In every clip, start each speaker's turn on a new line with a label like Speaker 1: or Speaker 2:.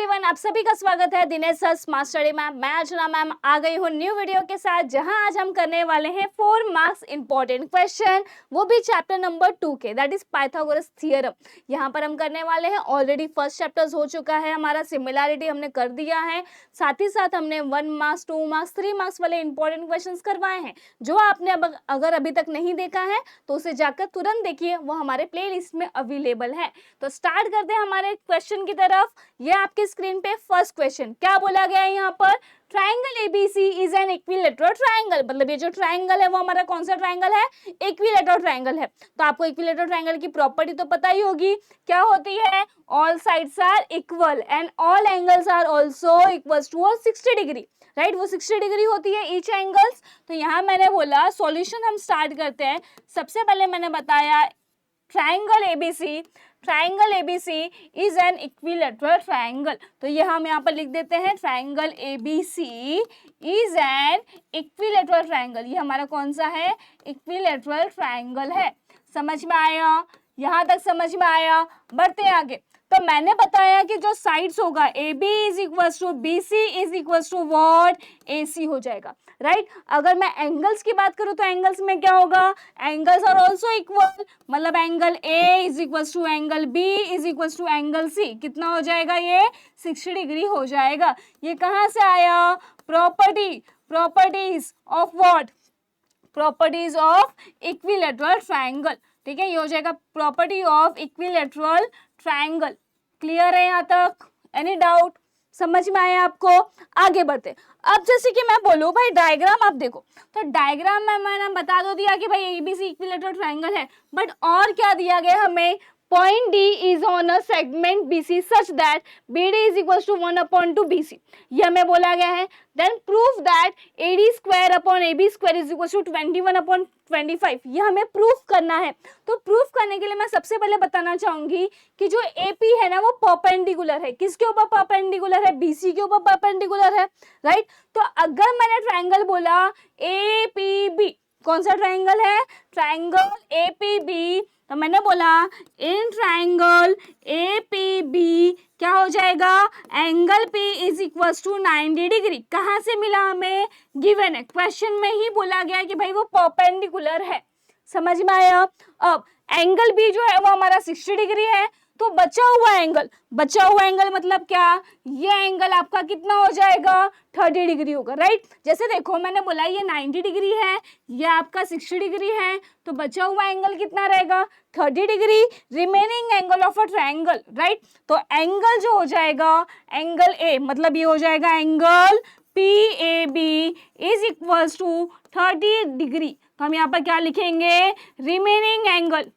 Speaker 1: Everyone, आप सभी का स्वागत है Dinesh sir smart study ma'am. मैं अर्चना मैम आ गई हूँ न्यू वीडियो के साथ, जहां आज हम करने वाले हैं 4 मार्क्स इंपॉर्टेंट क्वेश्चन, वो भी चैप्टर नंबर 2 के, दैट इज पाइथागोरस थ्योरम। यहाँ पर हम करने वाले हैं, ऑलरेडी फर्स्ट चैप्टर्स हो चुका है हमारा, सिमिलैरिटी हमने कर दिया है, साथ ही साथ हमने 1 मार्क्स 2 मार्क्स 3 मार्क्स वाले इंपॉर्टेंट क्वेश्चन करवाए हैं। जो आपने अगर अभी तक नहीं देखा है तो उसे जाकर तुरंत देखिए, वो हमारे प्ले लिस्ट में अवेलेबल है। तो स्टार्ट करते हैं हमारे क्वेश्चन की तरफ। ये आपके स्क्रीन पे फर्स्ट क्वेश्चन क्या बोला गया है यहाँ पर, triangle ABC is an equilateral triangle. मतलब ये जो ट्राइंगल है वो हमारा कौन सा ट्राइंगल है, इक्विलेटरल ट्राइंगल है। तो आपको इक्विलेटरल ट्राइंगल की प्रॉपर्टी तो पता ही होगी, क्या होती है, all sides are equal and all angles are also equals to 60 degree, right. वो 60 डिग्री होती है ईच एंगल्स। तो यहाँ मैंने बोला सॉल्यूशन हम स्टार्ट करते हैं। सबसे पहले मैंने बताया triangle ABC is an equilateral triangle. तो ये हम यहाँ पर लिख देते हैं, triangle ABC is an equilateral triangle. ये हमारा कौन सा है, इक्विलेटरल ट्राइंगल है। समझ में आया, यहाँ तक समझ में आया। बढ़ते हैं आगे। तो मैंने बताया कि जो साइड्स होगा A B is equals to B C is equals to what, A C हो जाएगा, राइट। अगर मैं एंगल्स की बात करूं तो एंगल्स में क्या होगा, एंगल्स आर ऑल्सो इक्वल, मतलब angle A is equals to angle B is equals to angle C. कितना हो जाएगा, ये 60 डिग्री हो जाएगा। ये कहाँ से आया, properties of what, properties of equilateral triangle. ठीक है, ये हो जाएगा property of equilateral triangle. Clear है यहाँ तक, एनी डाउट, समझ में आया आपको। आगे बढ़ते। अब जैसे कि मैं बोलूं भाई डायग्राम आप देखो, तो डायग्राम में मैंने बता दो दिया कि भाई एबीसी इक्विलेटरल ट्राइंगल है, बट और क्या दिया गया हमें, point D is on a segment BC such that BD is equals to 1/2 BC। ये हमें बोला गया है। Then prove that AD square upon AB square is equals to 21/25। ये हमें प्रूफ करना है। तो प्रूफ करने के लिए मैं सबसे पहले बताना चाहूंगी कि जो AP है ना वो परपेंडिकुलर है। किसके ऊपर परपेंडिकुलर है, BC के ऊपर परपेंडिकुलर है, राइट। तो अगर मैंने ट्राइंगल बोला APB, कौन सा ट्राइंगल है, ट्राइंगल APB, तो मैंने बोला इन ट्राइंगल APB क्या हो जाएगा, angle P is equals to 90 degree. कहाँ से मिला हमें, गिवन है, क्वेश्चन में ही बोला गया कि भाई वो परपेंडिकुलर है। समझ में आया। अब एंगल B जो है वो हमारा 60 डिग्री है। तो बचा हुआ एंगल मतलब क्या, ये एंगल आपका कितना हो जाएगा, 30 डिग्री होगा, राइट। जैसे देखो मैंने बोला ये 90 डिग्री है, ये आपका 60 डिग्री है, तो बचा हुआ एंगल कितना रहेगा, 30 degree, remaining angle of a triangle, right. तो एंगल जो हो जाएगा, एंगल A, मतलब ये हो जाएगा angle PAB is equals to 30 degree. तो हम यहाँ पर क्या लिखेंगे, remaining angle,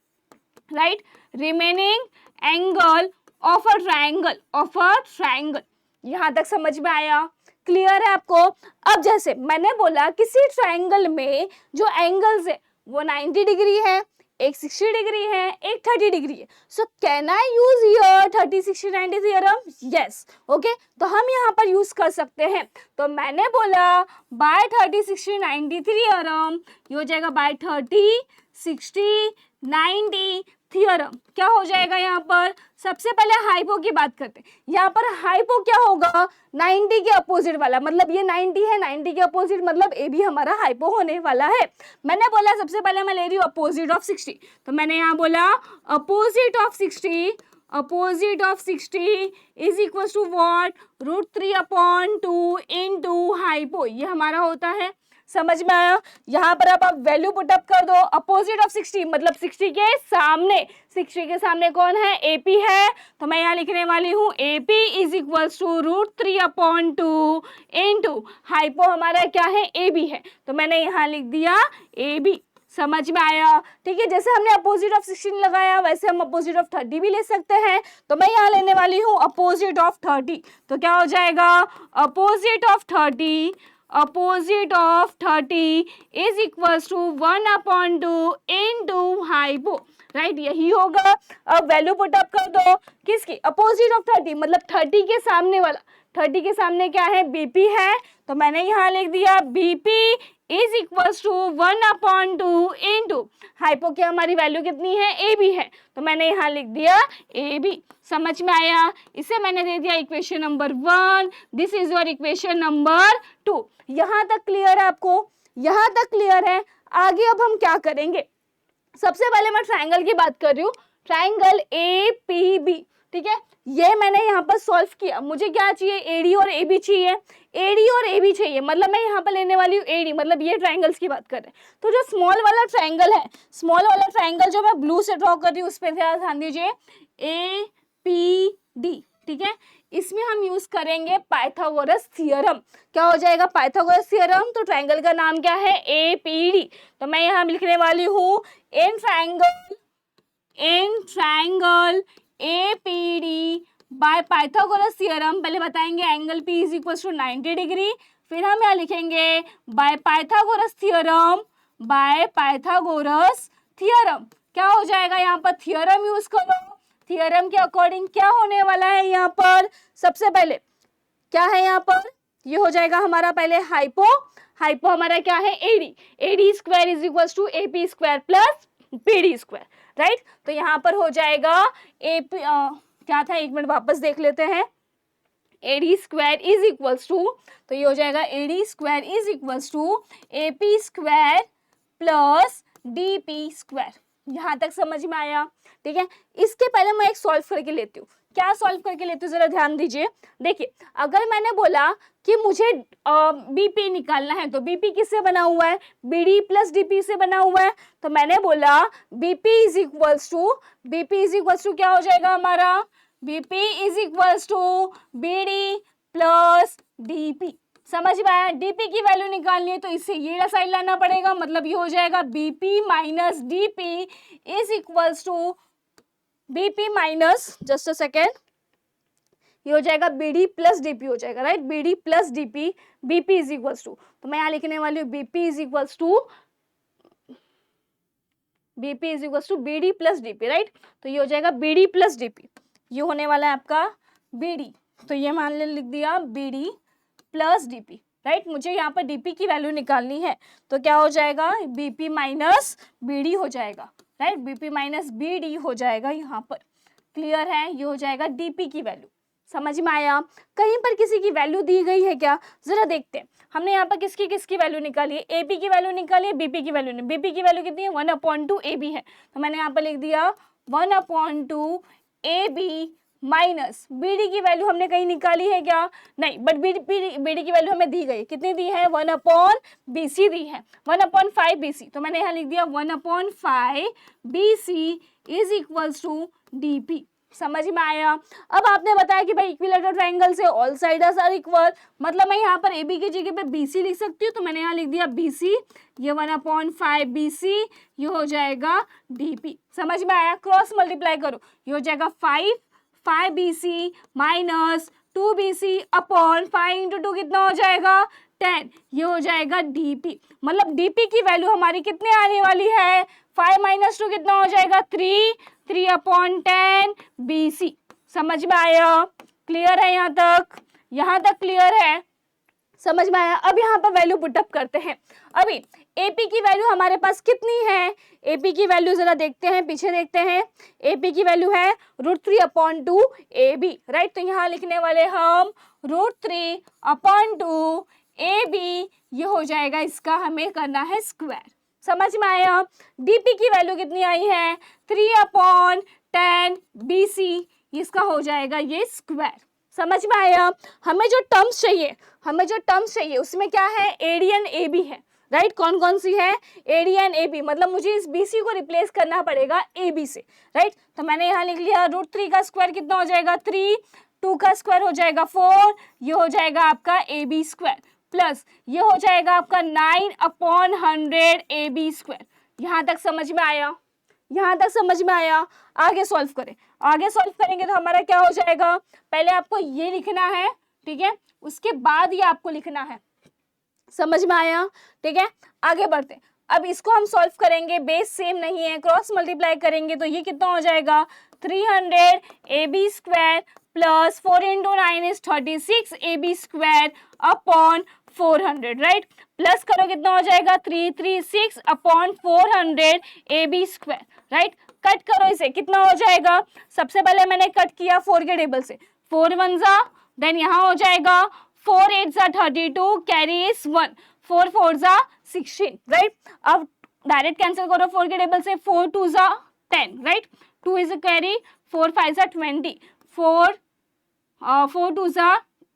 Speaker 1: right, remaining angle of a triangle. यहां तक समझ में आया, क्लियर है आपको। अब जैसे मैंने बोला किसी ट्राइंगल में जो एंगल्स है वो 90 डिग्री है, एक 60 डिग्री है, एक 30 डिग्री है। So can I use here 30 60 90 theorem, yes, okay. तो हम यहाँ पर यूज कर सकते हैं। तो मैंने बोला बाय 30 60 90 थ्योरम, ये हो जाएगा बाय 30 60 90 थ्योरम। क्या हो जाएगा यहाँ पर, सबसे पहले हाइपो की बात करते हैं। यहाँ पर हाइपो क्या होगा, 90 के अपोजिट वाला, मतलब ये 90 है, 90 के अपोजिट मतलब ए भी हमारा हाइपो होने वाला है। मैंने बोला सबसे पहले मैं ले रही हूँ अपोजिट ऑफ 60। तो मैंने यहाँ बोला opposite of 60 is equal to what, √3/2 into hypo. ये हमारा होता है। समझ में आया। यहाँ पर आप वैल्यू पुटअप कर दो, अपोजिट ऑफ 60 मतलब 60 के सामने कौन है, AP है। तो मैं यहाँ लिखने वाली हूँ AP is equals to √3/2 into hypo हमारा क्या है, AB है। तो मैंने यहाँ लिख दिया AB। समझ में आया, ठीक है। जैसे हमने अपोजिट ऑफ 16 लगाया, वैसे हम अपोजिट ऑफ 30 भी ले सकते हैं। तो मैं यहाँ लेने वाली हूँ अपोजिट ऑफ 30। तो क्या हो जाएगा, opposite of 30 is equals to 1/2 into hypo. Right, यही होगा। अब वैल्यू पुट अप कर दो किसकी, अपोजिट ऑफ 30, मतलब 30 के सामने वाला, 30 के सामने क्या है, बीपी है, तो मैंने यहाँ लिख दिया BP is equals to 1/2 into hypo की हमारी वैल्यू कितनी है, ए बी है, तो मैंने यहाँ लिख दिया ए बी। समझ में आया, इसे मैंने दे दिया equation number 1, this is your equation number 2। यहाँ तक क्लियर है आपको, यहाँ तक क्लियर है। आगे अब हम क्या करेंगे, सबसे पहले मैं ट्राइंगल की बात कर रही हूँ, ट्राइंगल ए पी बी, ठीक है, ये मैंने यहाँ पर सॉल्व किया। मुझे क्या चाहिए, एडी और ए बी चाहिए, एडी और ए बी चाहिए, मतलब मैं यहाँ पर लेने वाली हूँ एडी, मतलब ये ट्राइंगल्स की बात कर रहे हैं। तो जो स्मॉल वाला ट्राइंगल है, स्मॉल वाला ट्राइंगल जो मैं ब्लू से ड्रॉ कर रही हूँ, उस पर ध्यान दीजिए, ए पी डी, ठीक है, इसमें हम यूज करेंगे पाइथागोरस थ्योरम। क्या हो जाएगा, पाइथागोरस थ्योरम, तो ट्राइंगल का नाम क्या है, ए पी डी। तो मैं यहाँ लिखने वाली हूँ in triangle A P D by Pythagoras theorem, पहले बताएंगे angle P is equal to 90 degree, फिर हम यहाँ लिखेंगे by Pythagoras theorem, by Pythagoras theorem. क्या हो जाएगा, यहाँ पर थ्योरम यूज करो, थ्योरम के अकॉर्डिंग क्या होने वाला है, यहाँ पर सबसे पहले क्या है, यहाँ पर ये हो जाएगा हमारा पहले हाइपो, हाइपो हमारा क्या है, AD, AD square is equal to A P square plus B D square, right. तो यहाँ पर हो जाएगा ए पी, क्या था, एक मिनट वापस देख लेते हैं, AD square is equals to, तो ये हो जाएगा AD square is equals to A P square plus D P square. यहाँ तक समझ में आया, ठीक है। इसके पहले मैं एक सॉल्व करके लेती हूँ, क्या सॉल्व करके लेती हूँ जरा ध्यान दीजिए। देखिए, अगर मैंने बोला कि मुझे बीपी निकालना है, तो बीपी किससे बना हुआ है, बीडी प्लस डीपी से बना हुआ है, तो मैंने बोला बीपी इज इक्वल्स टू क्या हो जाएगा हमारा, BP is equals to BD plus DP. समझ में आया, डीपी की वैल्यू निकालनी है तो इससे ये साइड लाना पड़ेगा, मतलब ये हो जाएगा BP minus DP is equals to BP minus, just a second, ये हो जाएगा बीडी प्लस डीपी हो जाएगा, right, BD plus DP, BP is equals to, तो मैं यहाँ लिखने वाली हूँ BP is equals to BD plus DP, right. तो ये हो जाएगा बीडी प्लस डीपी, ये होने वाला है आपका बीडी, तो ये मान ले लिख दिया बीडी प्लस डीपी, राइट। मुझे यहाँ पर डीपी की वैल्यू निकालनी है, तो क्या हो जाएगा, बीपी माइनस बीडी हो जाएगा, राइट, बीपी माइनस बीडी हो जाएगा यहाँ पर, क्लियर है, ये हो जाएगा डीपी की वैल्यू। समझ में आया, कहीं पर किसी की वैल्यू दी गई है क्या, जरा देखते हैं। हमने यहाँ पर किसकी वैल्यू निकाली है, एपी की वैल्यू निकाली है, बीपी की वैल्यू नहीं, बीपी की वैल्यू कितनी है, 1/2 AB है, तो मैंने यहाँ पर लिख दिया 1/2 AB माइनस बीडी की वैल्यू हमने कहीं निकाली है क्या, नहीं, बट बीडी की वैल्यू हमें दी गई, कितनी दी है, 1/BC दी है, 1/5 BC, तो मैंने यहाँ लिख दिया 1/5 BC is equals to DP। समझ में आया। अब आपने बताया कि भाई इक्विलेटरल ट्राइंगल से ऑल साइड्स आर इक्वल, मतलब मैं यहाँ पर AB की जगह पे BC लिख सकती हूँ, तो मैंने यहाँ लिख दिया BC, ये 1/5 BC, ये हो जाएगा DP। समझ में आया, क्रॉस मल्टीप्लाई करो, ये हो जाएगा 5 BC minus 2 BC upon 5 into 2 कितना हो जाएगा, 10, ये हो जाएगा DP। मतलब DP की वैल्यू हमारी कितने आने वाली है, 5 माइनस 2 कितना हो जाएगा, 3/10 BC। समझ में आया, क्लियर है, यहाँ तक क्लियर है, समझ में आया। अब यहाँ पर वैल्यू पुटअप करते हैं। अभी AP की वैल्यू हमारे पास कितनी है, AP की वैल्यू जरा देखते हैं, पीछे देखते हैं। AP की वैल्यू है √3/2 AB, राइट। तो यहाँ लिखने वाले हम √3/2 AB, ये हो जाएगा, इसका हमें करना है स्क्वायर। समझ में आया। DP की वैल्यू कितनी आई है, 3/10 BC, इसका हो जाएगा ये स्क्वायर। समझ में आया। हमें जो टर्म्स चाहिए उसमें क्या है, AD एंड AB है, राइट। कौन कौन सी है, AD एंड AB, मतलब मुझे इस BC को रिप्लेस करना पड़ेगा AB से, राइट। तो मैंने यहाँ लिख लिया √3 का स्क्वायर कितना हो जाएगा, 3, 2 का स्क्वायर हो जाएगा 4, ये हो जाएगा आपका AB स्क्वायर, प्लस ये हो जाएगा आपका 9/100 AB स्क्वायर। यहाँ तक समझ में आया। आगे सॉल्व करेंगे तो हमारा क्या हो जाएगा, पहले आपको ये लिखना है, ठीक है, उसके बाद ये आपको लिखना है। समझ में आया, ठीक है। आगे बढ़ते, अब इसको हम सॉल्व करेंगे, बेस सेम नहीं है, क्रॉस मल्टीप्लाई करेंगे तो ये कितना हो जाएगा 300 AB square plus 4 into 9 is 36 AB square upon 400, right. Plus करो कितना हो जाएगा 336 upon 400 AB square, right. Cut करो इसे, कितना हो जाएगा, सबसे पहले मैंने कट किया 4 के टेबल से, 4 1 जा, देन यहाँ हो जाएगा 4 8 जा 32, कैरी इज 1, 4 4 जा 16, राइट। अब डायरेक्ट कैंसिल करो 4 के टेबल से, 4 2 जा 10, राइट, 2 इज अ कैरी, 4 5 जा 20, 4 2 जा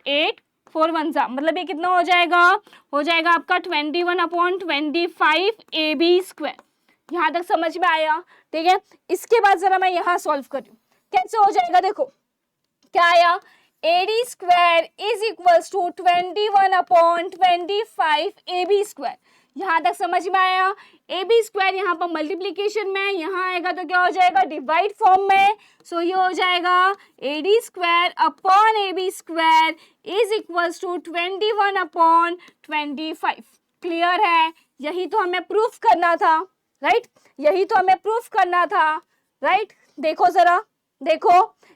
Speaker 1: 8, 4 1 जा, मतलब ये कितना हो जाएगा आपका 21 अपॉन 25 AB स्क्वायर। यहाँ तक समझ में आया, ठीक है। इसके बाद जरा मैं यहाँ सॉल्व कर रही हूँ, कैसे हो जाएगा, देखो क्या आया, AD square is equals to 21 upon 25 AB square. यहाँ तक समझ में आया। AB स्क्वायर यहाँ पर मल्टीप्लीकेशन में, यहाँ आएगा तो क्या हो जाएगा डिवाइड फॉर्म में, सो ये हो जाएगा AD square upon AB square is equals to 21 upon 25। Clear है, यही तो हमें प्रूफ करना था, राइट, यही तो हमें प्रूफ करना था, राइट। देखो जरा, देखो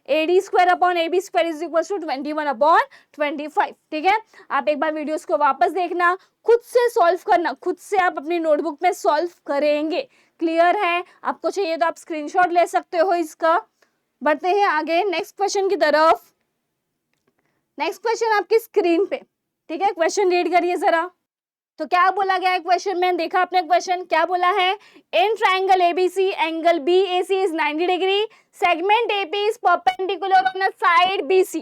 Speaker 1: AD square upon AB square is equal to 21 upon 25, ठीक है। आप एक बार वीडियोस को वापस देखना, खुद से सॉल्व करना, खुद से आप अपनी नोटबुक में सॉल्व करेंगे। क्लियर है, आपको चाहिए तो आप स्क्रीनशॉट ले सकते हो इसका। बढ़ते हैं आगे नेक्स्ट क्वेश्चन की तरफ। नेक्स्ट क्वेश्चन आपकी स्क्रीन पे, ठीक है, क्वेश्चन रीड करिए जरा। तो क्या बोला गया है क्वेश्चन में, देखा आपने क्वेश्चन क्या बोला है, in triangle ABC angle BAC is 90 degree, segment AP is perpendicular on a side BC,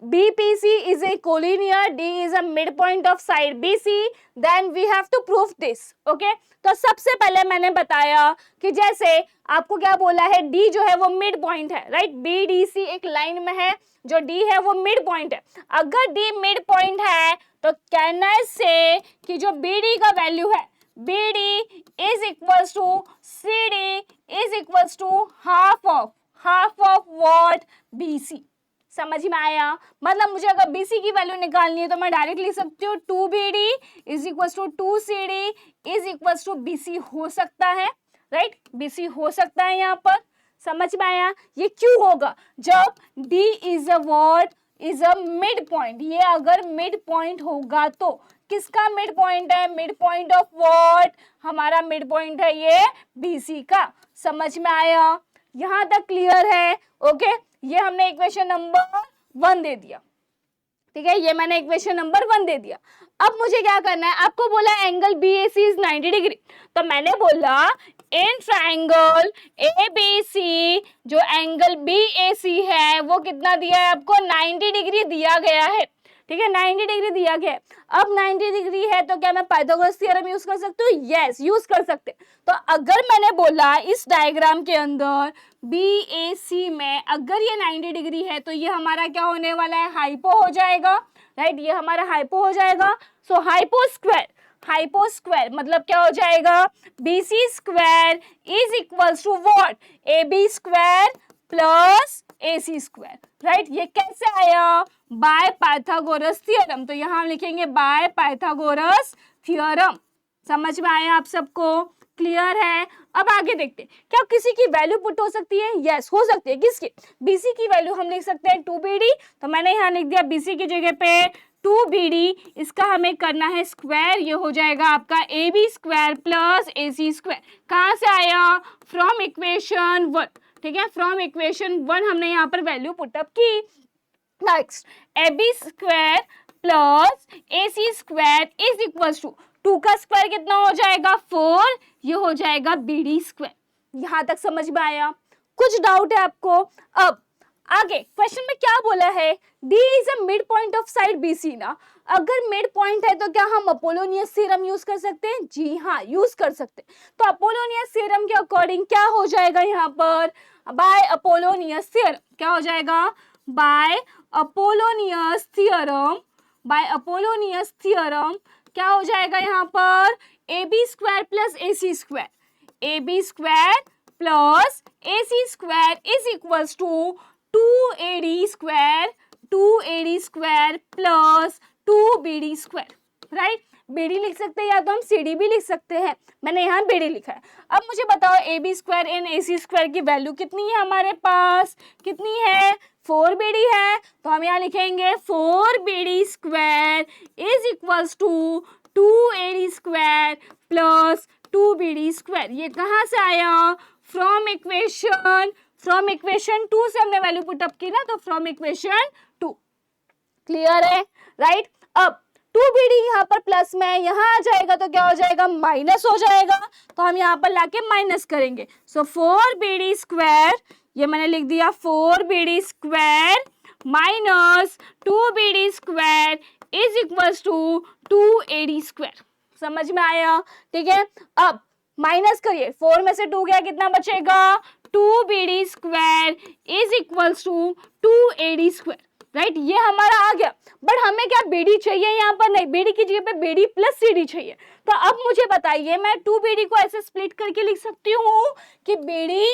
Speaker 1: BPC is a collinear, D is a midpoint of side BC, then we have to prove this, okay। तो सबसे पहले मैंने बताया कि जैसे आपको क्या बोला है, D जो है वो मिड पॉइंट है, राइट, BDC एक लाइन में है, जो D है वो मिड पॉइंट है। अगर D मिड पॉइंट है तो कैन आई से कि जो BD का वैल्यू है, BD is equals to CD is equals to half of what BC। समझ में आया, मतलब मुझे अगर BC की वैल्यू निकालनी है तो मैं डायरेक्ट लिख सकती हूँ 2BD is equals to 2CD is equals to BC हो सकता है, राइट, BC हो सकता है यहाँ पर। समझ में आया, ये क्यों होगा, जब D is a what is a mid point, ये अगर मिड पॉइंट होगा तो किसका मिड पॉइंट है, मिड पॉइंट ऑफ व्हाट, हमारा मिड पॉइंट है ये BC का। समझ में आया, यहाँ तक क्लियर है, ओके। ये हमने इक्वेशन नंबर 1 दे दिया, ठीक है, ये मैंने इक्वेशन नंबर 1 दे दिया। अब मुझे क्या करना है, आपको बोला एंगल BAC इज 90 डिग्री, तो मैंने बोला इन ट्राइंगल ABC जो एंगल BAC है वो कितना दिया है आपको, 90 डिग्री दिया गया है, ठीक है, 90 डिग्री दिया गया है। अब 90 डिग्री है तो क्या मैं पाइथागोरस थ्योरम यूज कर सकती हूँ, यस यूज कर सकते। तो अगर मैंने बोला इस डायग्राम के अंदर BAC में अगर ये 90 डिग्री है तो ये हमारा क्या होने वाला है, हाइपो हो जाएगा, राइट, ये हमारा हाइपो हो जाएगा। सो हाइपो स्क्वायर मतलब क्या हो जाएगा, BC square is equals to what, AB square plus AC square, right. ये कैसे आया, बाय पाइथागोरस थ्योरम, तो यहाँ हम लिखेंगे बाय पाइथागोरस थ्योरम। समझ में आया आप सबको, क्लियर है। अब आगे देखते हैं, क्या किसी की वैल्यू पुट हो सकती है, यस हो सकती है। किसकी, BC की वैल्यू हम लिख सकते हैं 2BD, तो मैंने यहाँ लिख दिया BC की जगह पे 2BD, इसका हमें करना है स्क्वायर, ये हो जाएगा आपका AB square plus AC square. कहाँ से आया, फ्रॉम इक्वेशन 1, ठीक है, फ्रॉम इक्वेशन 1 हमने यहाँ पर वैल्यू पुटअप की। Next AB square plus AC square is equals to 2 का स्क्वायर कितना हो जाएगा 4, ये हो जाएगा BD स्क्वायर। यहाँ तक समझ में आया, कुछ डाउट है आपको। अब आगे क्वेश्चन में क्या बोला है, D is a mid point of side BC ना, अगर मिड पॉइंट है तो क्या हम अपोलोनियस थ्योरम यूज कर सकते हैं, जी हाँ यूज कर सकते हैं। तो अपोलोनियस थ्योरम के अकॉर्डिंग क्या हो जाएगा यहाँ पर, बाय अपोलोनियस थ्योरम क्या हो जाएगा, बाय अपोलोनियस थ्योरम क्या हो जाएगा यहाँ पर, AB square plus AC square, AB square plus AC square is equals to 2AD square plus 2BD square, right. BD लिख सकते हैं या तो हम CD भी लिख सकते हैं, मैंने यहाँ BD लिखा है। अब मुझे बताओ AB स्क्वायर इन AC स्क्वायर की वैल्यू कितनी है हमारे पास, कितनी है, 4BD है, तो हम यहाँ लिखेंगे 4BD square is equals to 2AD square plus 2BD square. ये कहाँ से आया, फ्रॉम इक्वेशन 2 से हमने वैल्यू पुट अप की ना, तो फ्रॉम इक्वेशन 2। क्लियर है, राइट। अब 2BD यहाँ पर प्लस में, यहाँ आ जाएगा तो क्या हो जाएगा, माइनस हो जाएगा, तो हम यहाँ पर लाके माइनस करेंगे। सो 4BD स्क्वायर, ये मैंने लिख दिया 4BD square minus 2BD square is equals to 2AD square. समझ में आया, ठीक है। अब माइनस करिए, 4 में से 2 गया, कितना बचेगा, 2BD square is equals to 2AD square, right. ये हमारा आ गया, बट हमें क्या BD चाहिए यहाँ पर, नहीं, BD की जगह पे BD प्लस CD चाहिए। तो अब मुझे बताइए, मैं 2BD को ऐसे स्प्लिट करके लिख सकती हूँ कि BD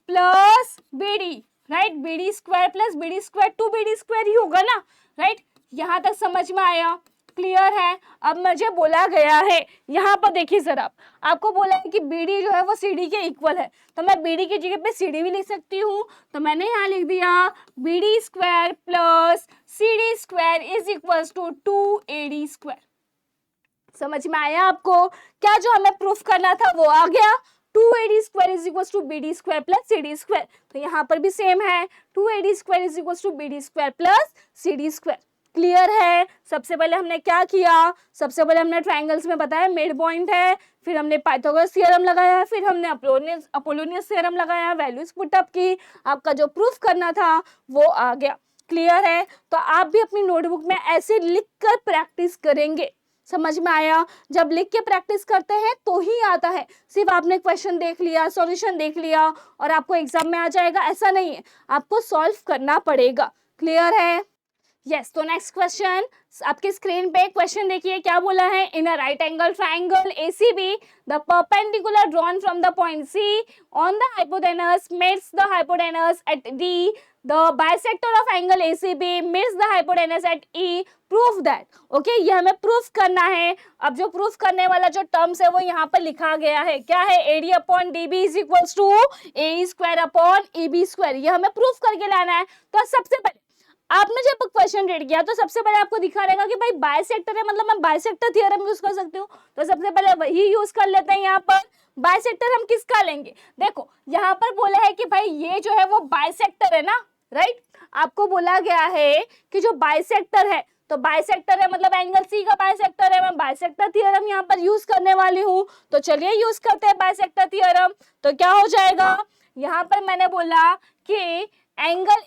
Speaker 1: plus BD, right, BD square plus BD square 2BD square ही होगा ना, राइट। यहाँ तक समझ में आया, क्लियर है। अब मुझे बोला गया है, यहाँ पर देखिए सर, आपको बोला है कि BD जो है वो CD के इक्वल है, तो मैं BD की जगह पे CD भी लिख सकती हूँ, तो मैंने यहाँ लिख दिया BD square plus CD square is equals to 2AD square. समझ में आया आपको, क्या जो हमें प्रूफ करना था वो आ गया, 2AD square is equals to BD square plus CD square. तो यहाँ पर भी सेम है, 2AD square is equals to BD square plus CD square. Clear है। सबसे पहले हमने क्या किया, सबसे पहले हमने ट्रायंगल्स में बताया मिड पॉइंट है, फिर हमने पाइथागोरस थ्योरम लगाया, फिर हमने अपोलोनियस थ्योरम लगाया, वैल्यूज पुट अप की, आपका जो प्रूफ करना था वो आ गया। क्लियर है। तो आप भी अपनी नोटबुक में ऐसे लिखकर प्रैक्टिस करेंगे। समझ में आया, जब लिख के प्रैक्टिस करते हैं तो ही आता है, सिर्फ आपने क्वेश्चन देख लिया, सॉल्यूशन देख लिया और आपको एग्जाम में आ जाएगा, ऐसा नहीं है, आपको सॉल्व करना पड़ेगा। क्लियर है। यस, तो नेक्स्ट क्वेश्चन आपके स्क्रीन पे क्वेश्चन देखिए, क्या बोला है, in a right angle triangle ACB the perpendicular drawn from the point C on the hypotenuse meets the hypotenuse at D, the bisector of angle ACB meets the hypotenuse at E, prove that। Okay, ये हमें proof करना है। अब जो proof करने वाला जो terms है वो यहाँ पर लिखा गया है, क्या है, AD upon DB is equals to AE square upon EB square, ये हमें प्रूफ करके लाना है। तो सबसे पहले आपने जब क्वेश्चन रीड किया तो सबसे पहले आपको दिखा रहेगा कि भाई बाइसेक्टर है, मतलब मैं बाइसेक्टर थ्योरम यूज कर सकती हूँ, तो सबसे पहले वही यूज कर लेते हैं। यहाँ पर बाइसेक्टर हम किसका लेंगे, देखो यहाँ पर बोला है कि भाई ये जो है वो बाइसेक्टर है ना, राइट। आपको बोला गया है कि जो बाइसेक्टर है, तो बाइसेक्टर है मतलब एंगल C का बाइसेक्टर है, मैं बाइसेक्टर थ्योरम यहाँ पर यूज करने वाली हूँ, तो चलिए यूज करते हैं बाइसेक्टर थ्योरम। तो क्या हो जाएगा, यहाँ पर मैंने बोला कि एंगल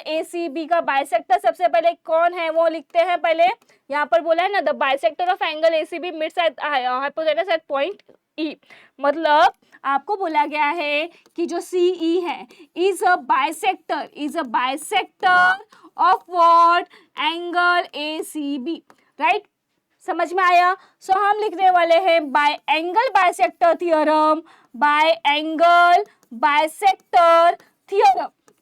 Speaker 1: ACB का बाइसेक्टर सबसे पहले कौन है वो लिखते हैं। पहले यहाँ पर बोला है ना, the bisector of angle ACB meets at hypotenuse at point E, मतलब आपको बोला गया है कि जो CE है is a bisector of what, angle ACB, right. समझ में आया। सो हम लिखने वाले हैं एंगल बाइसेक्टर थ्योरम।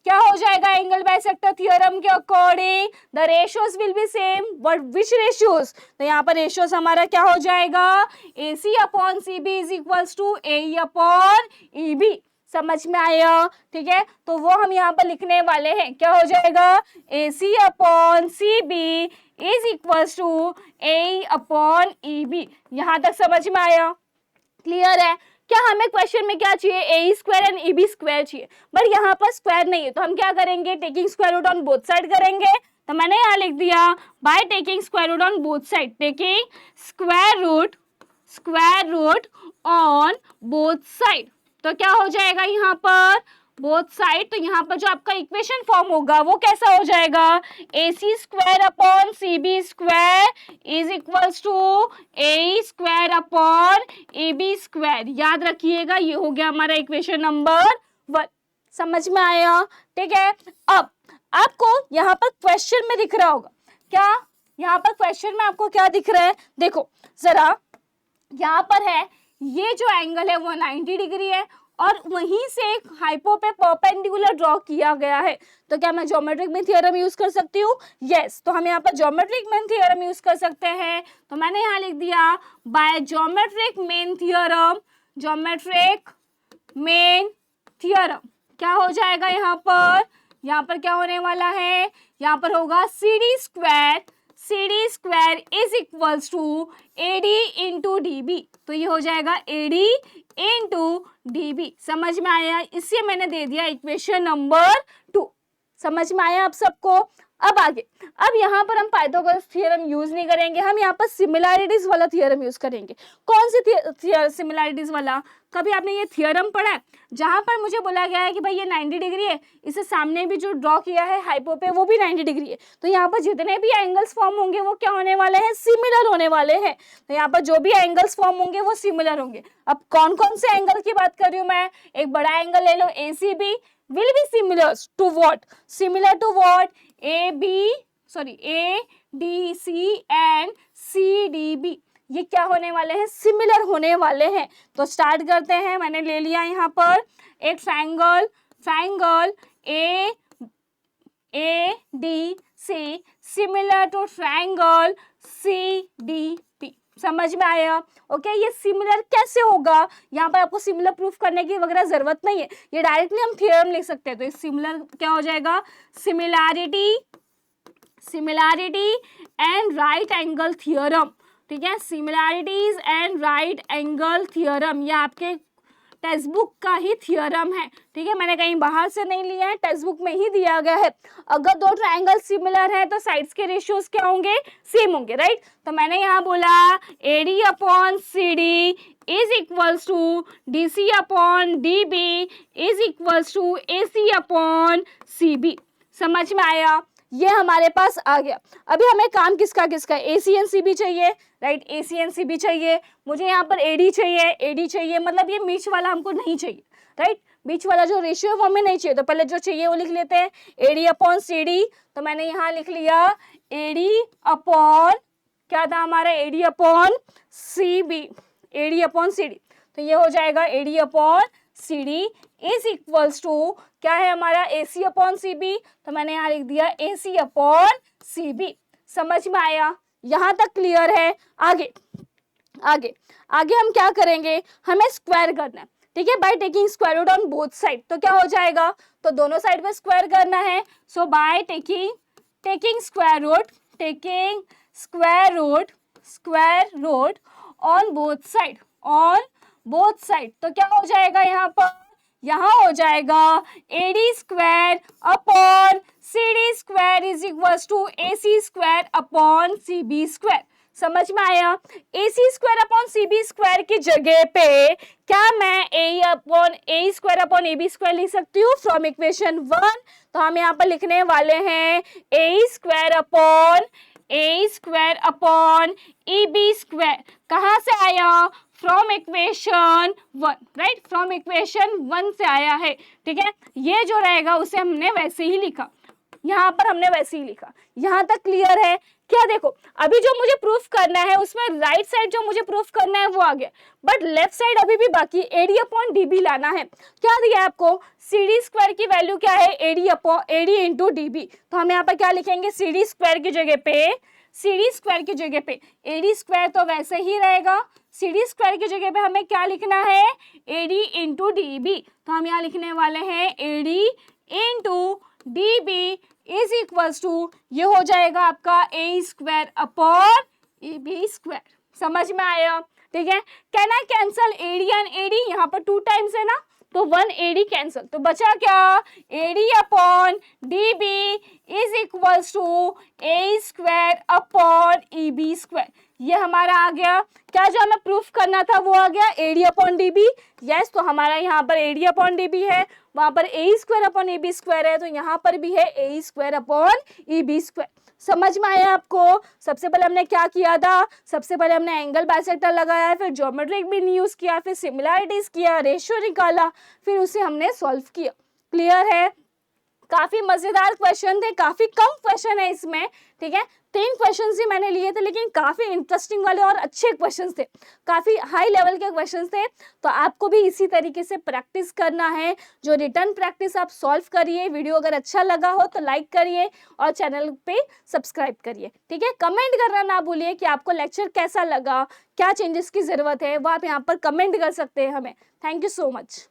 Speaker 1: क्या हो जाएगा एंगल बाइसेक्टर थ्योरम के according, the ratios will be same, but which ratios, तो यहाँ पर रेशियोज हमारा क्या हो जाएगा, AC upon CB is equals to AE upon EB। समझ में आया, ठीक है। तो वो हम यहाँ पर लिखने वाले हैं, क्या हो जाएगा, AC upon CB is equals to AE upon EB। यहाँ तक समझ में आया, क्लियर है। क्या हमें क्वेश्चन में क्या चाहिए, AE square and EB square चाहिए, बट यहाँ पर स्क्वायर नहीं है, तो हम क्या करेंगे, taking square root on both side करेंगे। तो मैंने यहाँ लिख दिया by taking square root on both side, taking square root on both side. तो क्या हो जाएगा यहाँ पर, बोथ साइड, तो यहाँ पर जो आपका इक्वेशन फॉर्म होगा वो कैसा हो जाएगा, AC square upon CB square is equals to AE square upon EB square. याद रखिएगा, ये हो गया हमारा इक्वेशन नंबर 1। समझ में आया, ठीक है। अब आपको यहाँ पर क्वेश्चन में दिख रहा होगा, क्या यहाँ पर क्वेश्चन में आपको क्या दिख रहा है, देखो जरा, यहाँ पर है ये जो एंगल है वो 90 डिग्री है और वहीं से एक हाइपो पे परपेंडिकुलर ड्रॉ किया गया है, तो क्या मैं ज्योमेट्रिक मीन थ्योरम यूज कर सकती हूँ? यस, तो हम यहाँ पर ज्योमेट्रिक मीन थ्योरम यूज कर सकते हैं। तो मैंने यहाँ लिख दिया by geometric mean theorem, geometric mean theorem क्या हो जाएगा यहाँ पर? यहाँ पर क्या होने वाला है? यहाँ पर होगा CD square is equals to AD into DB, तो ये हो जाएगा AD इंटू DB। समझ में आया? इससे मैंने दे दिया इक्वेशन नंबर 2। समझ में आया आप सबको? अब आगे, अब यहाँ पर हम पाइथागोरस थ्योरम यूज नहीं करेंगे, हम यहाँ पर सिमिलैरिटीज वाला थ्योरम यूज करेंगे। कौन सी सिमिलैरिटीज वाला? कभी आपने ये थ्योरम पढ़ा है जहां पर मुझे बोला गया है कि भाई ये 90 डिग्री है, इसे सामने भी जो ड्रॉ किया है हाइपो पे वो भी 90 डिग्री है, तो यहाँ पर जितने भी एंगल्स फॉर्म होंगे वो क्या होने वाले हैं? सिमिलर होने वाले हैं। तो यहाँ पर जो भी एंगल्स फॉर्म होंगे वो सिमिलर होंगे। अब कौन कौन से एंगल की बात कर रही हूँ मैं? एक बड़ा एंगल ले लो ACB will be similar to what? Similar to what? ADC and CDB, ये क्या होने वाले हैं? सिमिलर होने वाले हैं। तो स्टार्ट करते हैं। मैंने ले लिया यहाँ पर एक triangle ADC similar to triangle CDP। समझ में आया? ओके, ये सिमिलर कैसे होगा? यहाँ पर आपको सिमिलर प्रूफ करने की वगैरह जरूरत नहीं है, ये डायरेक्टली हम थ्योरम लिख सकते हैं। तो इस सिमिलर क्या हो जाएगा? Similarity and right angle theorem. ठीक है, similarities and right angle theorem, ये आपके टेक्स्ट बुक का ही थ्योरम है। ठीक है, मैंने कहीं बाहर से नहीं लिया है, टेक्स्ट बुक में ही दिया गया है। अगर दो ट्रायंगल सिमिलर है तो साइड्स के रेशियोज क्या होंगे? सेम होंगे, राइट? तो मैंने यहाँ बोला AD upon CD is equals to DC upon DB is equals to AC upon CB। समझ में आया? ये हमारे पास आ गया। अभी हमें काम किसका AC एंड CB चाहिए, राइट? AC एंड CB चाहिए। मुझे यहाँ पर AD चाहिए, मतलब ये बीच वाला हमको नहीं चाहिए, राइट? बीच वाला जो रेशियो है वो हमें नहीं चाहिए, तो पहले जो चाहिए वो लिख लेते हैं AD अपॉन CD। तो मैंने यहाँ लिख लिया AD अपॉन क्या था हमारा? AD upon CD। तो ये हो जाएगा AD upon CD is equals to क्या है हमारा? AC upon CB। तो मैंने यहाँ लिख दिया AC अपॉन CB। समझ में आया? यहाँ तक क्लियर है? आगे हम क्या करेंगे? हमें स्क्वायर करना है। ठीक है, by taking square root on both side. तो क्या हो जाएगा? तो दोनों साइड में स्क्वायर करना है। So by taking square root on both side. तो क्या हो जाएगा यहाँ पर? यहाँ हो जाएगा AD square upon CD square is equals to AC square upon CB square. समझ में आया? AC square upon CB square की जगह पे क्या मैं A square upon AB square लिख सकती हूँ फ्रॉम इक्वेशन 1? तो हम यहाँ पर लिखने वाले हैं A square upon EB square. कहाँ से आया? From equation 1, right? From equation 1 से आया है। ठीक है, ये जो रहेगा उसे हमने वैसे ही लिखा, यहाँ पर हमने वैसे ही लिखा। यहाँ तक क्लियर है क्या? देखो, अभी जो मुझे प्रूफ करना है उसमें राइट साइड जो मुझे प्रूफ करना है वो आ गया, बट लेफ्ट साइड अभी भी बाकी AD अपॉन DB लाना है। क्या दिया है आपको? CD स्क्वायर की वैल्यू क्या है? AD into DB। तो हम यहाँ पर क्या लिखेंगे? CD स्क्वायर की जगह पे AD स्क्वायर तो वैसे ही रहेगा, CD स्क्वायर की जगह पे हमें क्या लिखना है? AD into DB। तो हम यहाँ लिखने वाले हैं AD into DB is equals to ये हो जाएगा आपका A square upon EB square. समझ में आया? ठीक है, can I cancel AD and AD? यहाँ पर 2 टाइम्स है ना, तो 1 AD कैंसल, तो बचा क्या? AD upon DB is equals to A square upon EB square. ये हमारा आ गया। क्या जो हमें प्रूफ करना था वो आ गया? AD upon DB। यस, तो हमारा यहाँ पर AD अपॉन DB है, वहां पर A square upon EB square है, तो यहाँ पर भी है A square upon EB square. समझ में आया आपको? सबसे पहले हमने क्या किया था? सबसे पहले हमने एंगल बाइसेक्टर लगाया, फिर ज्योमेट्रिक मीन यूज किया, फिर सिमिलैरिटीज किया, रेशियो निकाला, फिर उसे हमने सॉल्व किया। क्लियर है? काफी मजेदार क्वेश्चन थे, काफी कम क्वेश्चन है इसमें, ठीक है। 3 क्वेश्चन ही मैंने लिए थे, लेकिन काफी इंटरेस्टिंग वाले और अच्छे क्वेश्चन थे, काफी हाई लेवल के क्वेश्चन थे। तो आपको भी इसी तरीके से प्रैक्टिस करना है, जो रिटर्न प्रैक्टिस आप सॉल्व करिए। वीडियो अगर अच्छा लगा हो तो लाइक करिए और चैनल पे सब्सक्राइब करिए, ठीक है। कमेंट करना ना भूलिए कि आपको लेक्चर कैसा लगा, क्या चेंजेस की जरूरत है, वो आप यहाँ पर कमेंट कर सकते हैं हमें। Thank you so much.